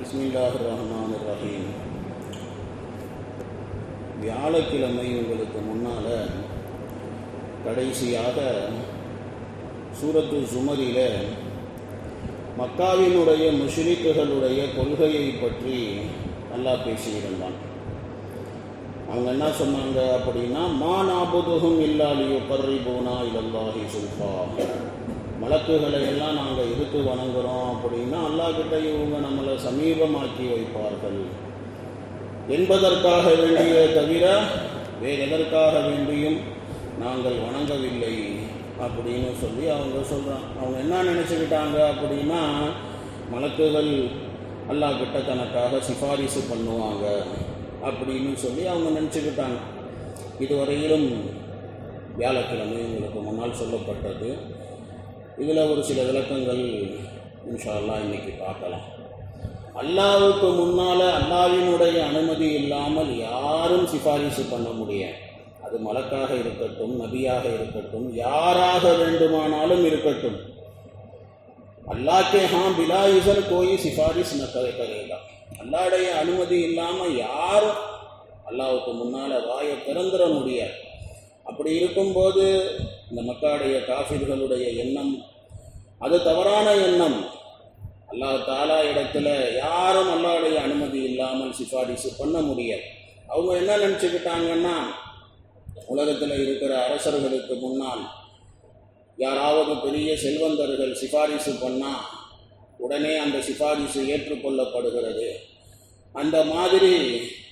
பிஸ்மில்லாஹிர் ரஹ்மானிர் ரஹீம். வியாழக்கிழமை உங்களுக்கு முன்னால் கடைசியாக சூரத்து ஜுமரில் மக்காவினுடைய முஷ்ரிக்குகளுடைய கொள்கையை பற்றி அல்லாஹ் பேசியிருந்தான். அவங்க என்ன சொன்னாங்க அப்படின்னா, மா நாபுதுஹும் இல்லா லியுகர்ரிபூனா இலல்லாஹி சுல்ஃபா. மலக்குகளை எல்லாம் நாங்கள் எடுத்து வணங்குறோம் அப்படின்னா அல்லாஹ்கிட்ட இவங்க நம்மளை சமீபமாக்கி வைப்பார்கள் என்பதற்காக வேண்டிய தவிர வேறு எதற்காக வேண்டியும் நாங்கள் வணங்கவில்லை அப்படின்னு சொல்லி அவங்க சொல்கிறாங்க. அவங்க என்ன நினச்சிக்கிட்டாங்க அப்படின்னா, மலக்குகள் அல்லாஹ்கிட்ட தனக்காக சிபாரிசு பண்ணுவாங்க அப்படின்னு சொல்லி அவங்க நினச்சிக்கிட்டாங்க. இதுவரையிலும் வியாழக்கிழமை உங்களுக்கு முன்னால் சொல்லப்பட்டது. இதில் ஒரு சில விளக்கங்கள் இன்ஷா அல்லாஹ் இன்றைக்கி பார்க்கலாம். அல்லாஹ்வுக்கு முன்னால் அல்லாஹ்வினுடைய அனுமதி இல்லாமல் யாரும் சிபாரிசு பண்ண முடியாது. அது மலக்காக இருக்கட்டும், நபியாக இருக்கட்டும், யாராக வேண்டுமானாலும் இருக்கட்டும். அல்லாஹ் கே பிலா இஸன் கோயி சிபாரிஸ் ந கரேகா. அல்லாஹ்வுடைய அனுமதி இல்லாமல் யாரும் அல்லாஹ்வுக்கு முன்னால் வாயை திறந்துட முடியாது. அப்படி இருக்கும்போது இந்த மக்காவுடைய காஃபிர்களுடைய எண்ணம் அது தவறான எண்ணம். அல்லாஹ் தாலா இடத்துல யாரும் அல்லாஹ்வுடைய அனுமதி இல்லாமல் சிபாரிசு பண்ண முடியாது. அவங்க என்ன நினச்சிக்கிட்டாங்கன்னா, உலகத்தில் இருக்கிற அரசர்களுக்கு முன்னால் யாராவது பெரிய செல்வந்தர்கள் சிபாரிசு பண்ணால் உடனே அந்த சிபாரிசு ஏற்றுக்கொள்ளப்படுகிறது. அந்த மாதிரி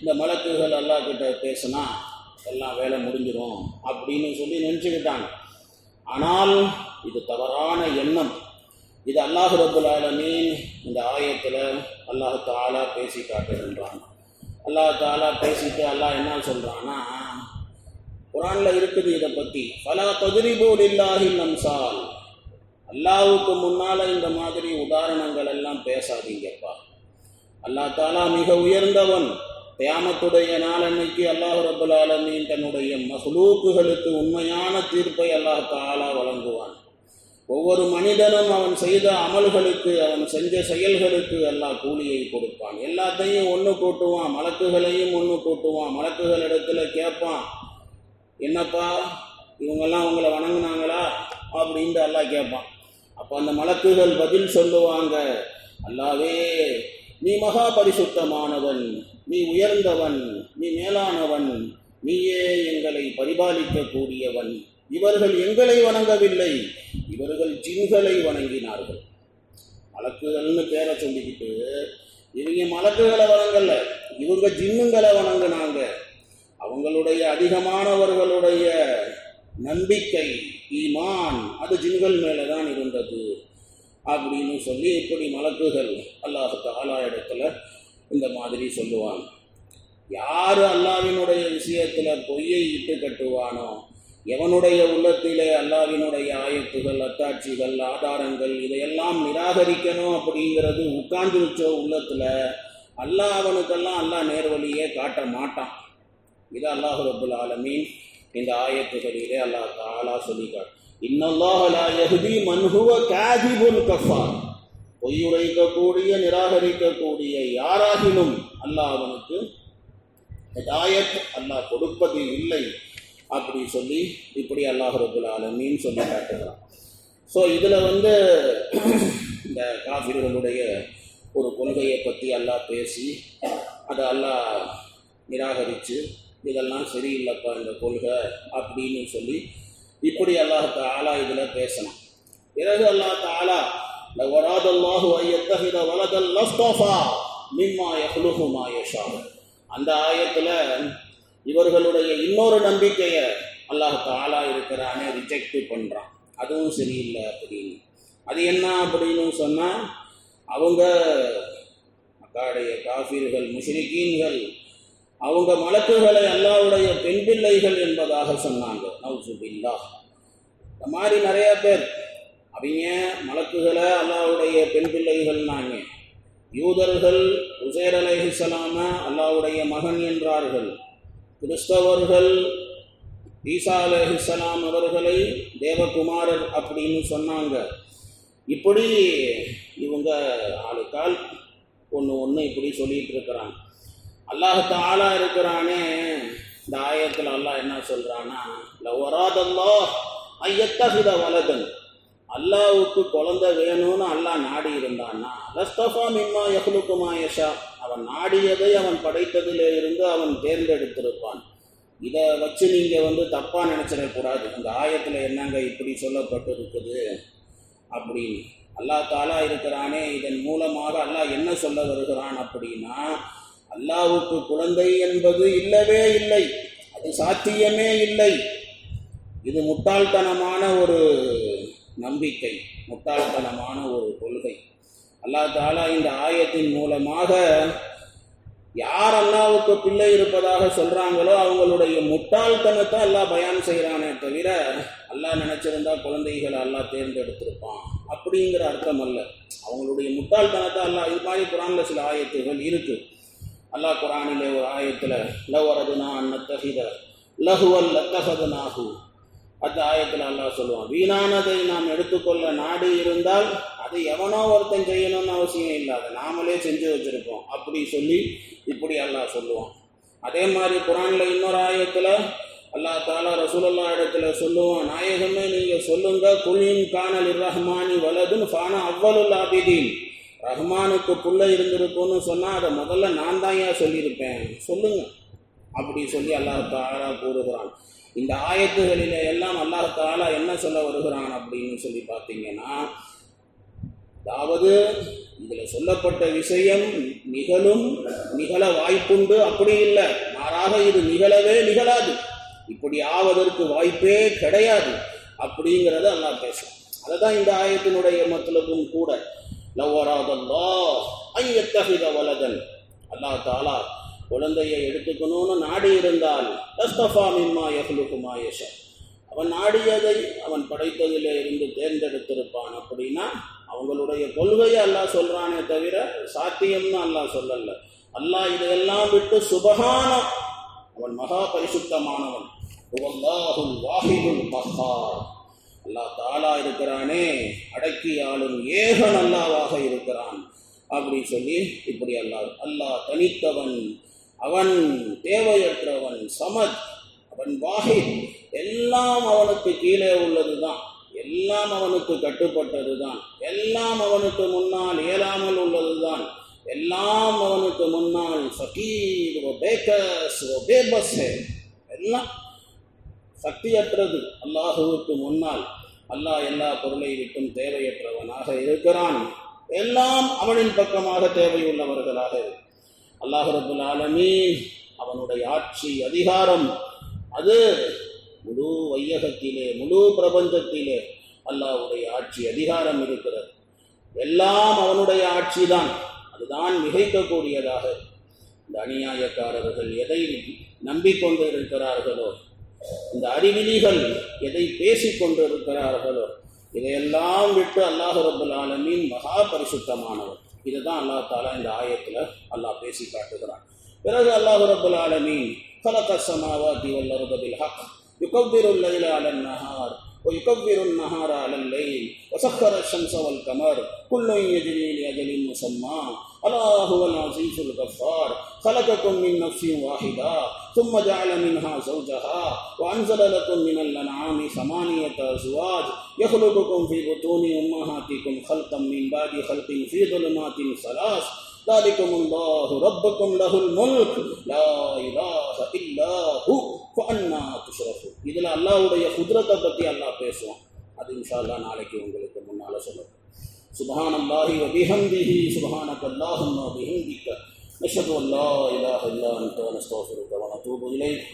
இந்த மலக்குகள் அல்லாஹ் கிட்ட பேசினா எல்லாம் வேலை முடிஞ்சிடும் அப்படின்னு சொல்லி நினச்சிக்கிட்டாங்க. ஆனால் இது தவறான எண்ணம். இது அல்லாஹ் ரப்புல் ஆலமீன் இந்த ஆயத்தில் அல்லாஹ் தாலா பேசி காட்டுகின்றான். அல்லாஹ் தாலா பேசிட்டு அல்லாஹ் என்ன சொல்கிறான்னா, குர்ஆனில் இருக்குது இதை பற்றி, ஃபலா தத்ரிபூ லில்லாஹில் அம்சால். அல்லாஹ்வுக்கு முன்னால் இந்த மாதிரி உதாரணங்கள் எல்லாம் பேசாதீங்கப்பா. அல்லாஹ் தாலா மிக உயர்ந்தவன். கியாமத்துடைய நாளன்னைக்கு அல்லாஹ் ரப்புல் ஆலமீன் தன்னுடைய மஹ்லூக்குகளுக்கு உண்மையான தீர்ப்பை அல்லாஹ் தாலா வழங்குவான். ஒவ்வொரு மனிதனும் அவன் செய்த அமல்களுக்கு, அவன் செஞ்ச செயல்களுக்கு அல்லாஹ் கூலியை கொடுப்பான். எல்லாத்தையும் ஒன்று கூட்டுவான், மலக்குகளையும் ஒன்று கூட்டுவான். மலக்குகளிடத்துல கேட்பான், என்னப்பா இவங்கெல்லாம் உங்களை வணங்குனாங்களா அப்படின்ட்டு அல்லாஹ் கேட்பான். அப்போ அந்த மலக்குகள் பதில் சொல்லுவாங்க, அல்லாவே நீ மகா பரிசுத்தமானவன், நீ உயர்ந்தவன், நீ மேலானவன், நீயே எங்களை பரிபாலிக்கக்கூடியவன். இவர்கள் எங்களை வணங்கவில்லை, இவர்கள் ஜின்களை வணங்கினார்கள். மலக்குகள்னு பேரை சொல்லிக்கிட்டு இவங்க மலக்குகளை வணங்கல, இவங்க ஜின்னுங்களை வணங்கினாங்க. அவங்களுடைய அதிகமானவர்களுடைய நம்பிக்கை, ஈமான் அது ஜின்கள் மேலே தான் இருந்தது அப்படின்னு சொல்லி இப்படி மலக்குகள் அல்லாஹ் தஆலா இடத்துல இந்த மாதிரி சொல்லுவாங்க. யார் அல்லாஹ்வினுடைய விஷயத்தில் பொய்யை இட்டு கட்டுவானோ, எவனுடைய உள்ளத்திலே அல்லாஹ்வினுடைய ஆயத்துகள், அத்தாட்சிகள், ஆதாரங்கள் இதையெல்லாம் நிராகரிக்கணும் அப்படிங்கிறது உட்கார்ந்துருச்சோ உள்ளத்தில், அல்லாஹ் அவனுக்கெல்லாம் அல்லாஹ் நேர்வழியே காட்ட மாட்டான். இது அல்லாஹ் ரப்புல் ஆலமீன் இந்த ஆயத்துகளிலே அல்லாஹ் தஆலா சொல்லிக்காட்டு, இன்னல்லாஹ லா யஹ்தி மன் ஹுவ காதிபுன் கஃபார். பொய்யுரைக்கக்கூடிய, நிராகரிக்கக்கூடிய யாராகிலும் அல்லாஹ் அவனுக்கு ஹிதாயத் அல்லாஹ் கொடுப்பது இல்லை அப்படி சொல்லி இப்படி அல்லாஹ் ரப்புல் ஆலமீன் சொல்லி காட்டுகிறான். ஸோ இதில் இந்த காஃபிர்களுடைய ஒரு கொள்கையை பற்றி அல்லாஹ் பேசி அதை அல்லாஹ் நிராகரித்து, இதெல்லாம் சரியில்லைப்பா இந்த கொள்கை அப்படின்னு சொல்லி இப்படி அல்லாஹ் தஆலா இதில் பேசணும். பிறகு அல்லாஹ் தஆலா லவராதல்லாஹு அய்யத்தஹித வலதல் லஸ்தஃபா மிம்மா யஹ்லுகு மா யஷா. அந்த ஆயத்தில் இவர்களுடைய இன்னொரு நம்பிக்கையை அல்லாஹ் தஆலா இருக்கிறானே ரிஜெக்ட் பண்ணுறான். அதுவும் சரியில்லை அப்படின்னு. அது என்ன அப்படின்னு சொன்னால், அவங்க மக்காவுடைய காஃபிர்கள், முஷ்ரிக்கீன்கள், அவங்க மலக்குகளை அல்லாஹ்வுடைய பெண் பிள்ளைகள் என்பதாக சொன்னாங்க. நவுசு பில்லாஹ். இந்த மாதிரி நிறைய பேர் அவங்க மலக்குகளை அல்லாஹ்வுடைய பெண் பிள்ளைகள்னாங்க. யூதர்கள் உசைர் அலைஹிஸ்ஸலாம அல்லாஹ்வுடைய மகன் என்றார்கள். கிறிஸ்தவர்கள் ஈசா அலைஹிஸ்ஸலாம் அவர்களை தேவகுமாரர் அப்படின்னு சொன்னாங்க. இப்படி இவங்க ஆளுக்கால் ஒன்று இப்படி சொல்லிட்டு இருக்கிறான். அல்லாஹ் தஆலா இருக்கிறானே, இந்த ஆயத்தில் அல்லாஹ் என்ன சொல்றான்னா, லவராதல்லாஹ் ஐயத்தஹித வலதன், அல்லாஹ்வுக்கு குழந்தை வேணும்னு அல்லாஹ் நாடி இருந்தான்னா, லஸ்தஃபா மிம்மா யஹ்லுகு மா யஷா, அவன் நாடியதை அவன் படைத்ததிலே இருந்து அவன் தேர்ந்தெடுத்திருப்பான். இதை வச்சு நீங்கள் தப்பாக நினச்சிடக்கூடாது. இந்த ஆயத்தில் என்னங்க இப்படி சொல்லப்பட்டிருக்குது அப்படின்னு. அல்லாஹ் தஆலா இருக்கிறானே, இதன் மூலமாக அல்லாஹ் என்ன சொல்ல வருகிறான் அப்படின்னா, அல்லாஹ்வுக்கு குழந்தை என்பது இல்லவே இல்லை, அது சாத்தியமே இல்லை. இது முட்டாள்தனமான ஒரு நம்பிக்கை, முட்டாள்தனமான ஒரு கொள்கை. அல்லாஹ் தஆலா இந்த ஆயத்தின் மூலமாக யார் அல்லாஹ்வுக்கு பிள்ளை இருப்பதாக சொல்றாங்களோ அவங்களுடைய முட்டாள்தனத்தை அல்லாஹ் பயான் செய்கிறானே தவிர, அல்லாஹ் நினைச்சிருந்தா குழந்தைகளை அல்லாஹ் தேர்ந்தெடுத்திருப்பான் அப்படிங்கிற அர்த்தம் அல்ல. அவங்களுடைய முட்டாள்தனத்தை அல்லாஹ், இது மாதிரி குரான்ல சில ஆயத்துகள் இருக்கு. அல்லாஹ் குரானிலே ஒரு ஆயத்தில் லவரதுனா அன்னத்தஹித லஹுவல் லத்தஹதுனாஹு, அந்த ஆயத்தில் அல்லாஹ் சொல்லுவான், வீணானதை நாம் எடுத்துக்கொள்ள நாடு இருந்தால் அது எவனோ ஒருத்தன் செய்யணும்னு அவசியம் இல்லை, அதை நாமளே செஞ்சு வச்சிருப்போம் அப்படி சொல்லி இப்படி அல்லாஹ் சொல்லுவான். அதே மாதிரி குரான்ல இன்னொரு ஆயத்தில் அல்லாஹ் தஆலா ரசூலுல்லாஹ் இடத்துல சொல்லுவான், நாயகமே நீங்கள் சொல்லுங்க, குலின் கானல் ரஹ்மானி வலதுன் ஃபானா அவ்வலுல் ஆபிதீன், ரஹ்மானுக்கு புள்ள இருந்திருக்கும்னு சொன்னால் அதை முதல்ல நான் தான் ஏன் சொல்லியிருப்பேன் சொல்லுங்க அப்படி சொல்லி அல்லாஹ் தஆலா கூறுகிறான். இந்த ஆயத்துகளில் எல்லாம் அல்லாஹ் தஆலா என்ன சொல்ல வருகிறான் அப்படின்னு சொல்லி பார்த்தீங்கன்னா, அதாவது இதில் சொல்லப்பட்ட விஷயம் நிகழ வாய்ப்புண்டு அப்படி இல்லை, மாறாக இது நிகழவே நிகழாது, இப்படி ஆவதற்கு வாய்ப்பே கிடையாது அப்படிங்கிறத அல்லாஹ் பேசும். அதை தான் இந்த ஆயத்தினுடைய மத்லபும் கூட. லவராதல்லாஹ் ஐயத்தஹித வலதன், அல்லாஹ் தஆலா குழந்தையை எடுத்துக்கணும்னு நாடி இருந்தால் லஸ்தஃபா மிம்மா யஹ்லுகு மா யஷா, அவன் நாடியதை அவன் படைத்ததிலே இருந்து தேர்ந்தெடுத்திருப்பான் அப்படின்னா, அவங்களுடைய கொள்கையை அல்லாஹ் சொல்றானே தவிர சாத்தியம்னு அல்லாஹ் சொல்லல. அல்லாஹ் இதையெல்லாம் விட்டு சுபஹான, அவன் மகா பரிசுத்தமானவன், ஹுவல்லாஹுல் வாஹிதுல் கஹ்ஹார், அல்லாஹ் தஆலா இருக்கிறானே அடக்கி ஆளும் ஏகன் அல்லாஹ்வாக இருக்கிறான் அப்படி சொல்லி இப்படி அல்லாஹ் தனித்தவன், அவன் தேவையற்றவன், சமத், அவன் வாஹித், எல்லாம் அவனுக்கு கீழே உள்ளது தான், எல்லாம் அவனுக்கு கட்டுப்பட்டது தான், எல்லாம் அவனுக்கு முன்னால் இயலாமல் உள்ளது தான், எல்லாம் அவனுக்கு முன்னால் ஃபகீர் வ பேகஸ் வ பேபஸ், எல்லாம் சக்தியற்றது அல்லாஹுவுக்கு முன்னால். அல்லாஹ் எல்லா பொருளை விட்டும் தேவையற்றவனாக இருக்கிறான், எல்லாம் அவனின் பக்கமாக தேவையுள்ளவர்களாக இருக்கு. அல்லாஹ் ரப்புல் ஆலமீன் அவனுடைய ஆட்சி அதிகாரம் அது முழு வையகத்திலே முழு பிரபஞ்சத்திலே அல்லாஹ்வுடைய ஆட்சி அதிகாரம் இருக்கிறது. எல்லாம் அவனுடைய ஆட்சி தான், அதுதான் மிகைக்கக்கூடியதாக. இந்த அநியாயக்காரர்கள் எதை நம்பிக்கொண்டு இருக்கிறார்களோ, இந்த அறிவிலிகள் எதை பேசிக்கொண்டு இருக்கிறார்களோ, இதையெல்லாம் விட்டு அல்லாஹ் ரப்புல் ஆலமீன் மகா பரிசுத்தமானவர். இதுதான் அல்லாஹ் தஆலா இந்த ஆயத்தில் அல்லாஹ் பேசி காட்டுகிறான். பிறகு அல்லாஹ் ரப்புல் ஆலமீன் خلق السماوات والأرض بالحق يكبر الليل على النهار ويكبر النهار على الليل وسخر الشمس والقمر كل يجري لأجل مسمى ألا هو العزيز الغفار خلقكم من نفس واحدة ثم جعل منها زوجها وأنزل لكم من الأنعام 8 أزواج يخلقكم في بطون أمهاتكم خلقا من بعد خلق في ظلمات 3 ذلكم الله ربكم له الملك لا إله إلا هو فأنا تشركون. இதில் அல்லாஹ்வுடைய குத்ரத்தை பற்றி அல்லாஹ் பேசுவான். அது இன்ஷா அல்லாஹ் நாளைக்கு உங்களுக்கு முன்னால் சொல்லணும். சுப்ஹானல்லாஹி வ பிஹம்திஹி சுப்ஹானக அல்லாஹும்ம வ பிஹம்திக நஷ்ஹது அன் லா இலாஹ இல்லா அன்த நஸ்தக்ஃபிருக வ நதூபு இலைக்.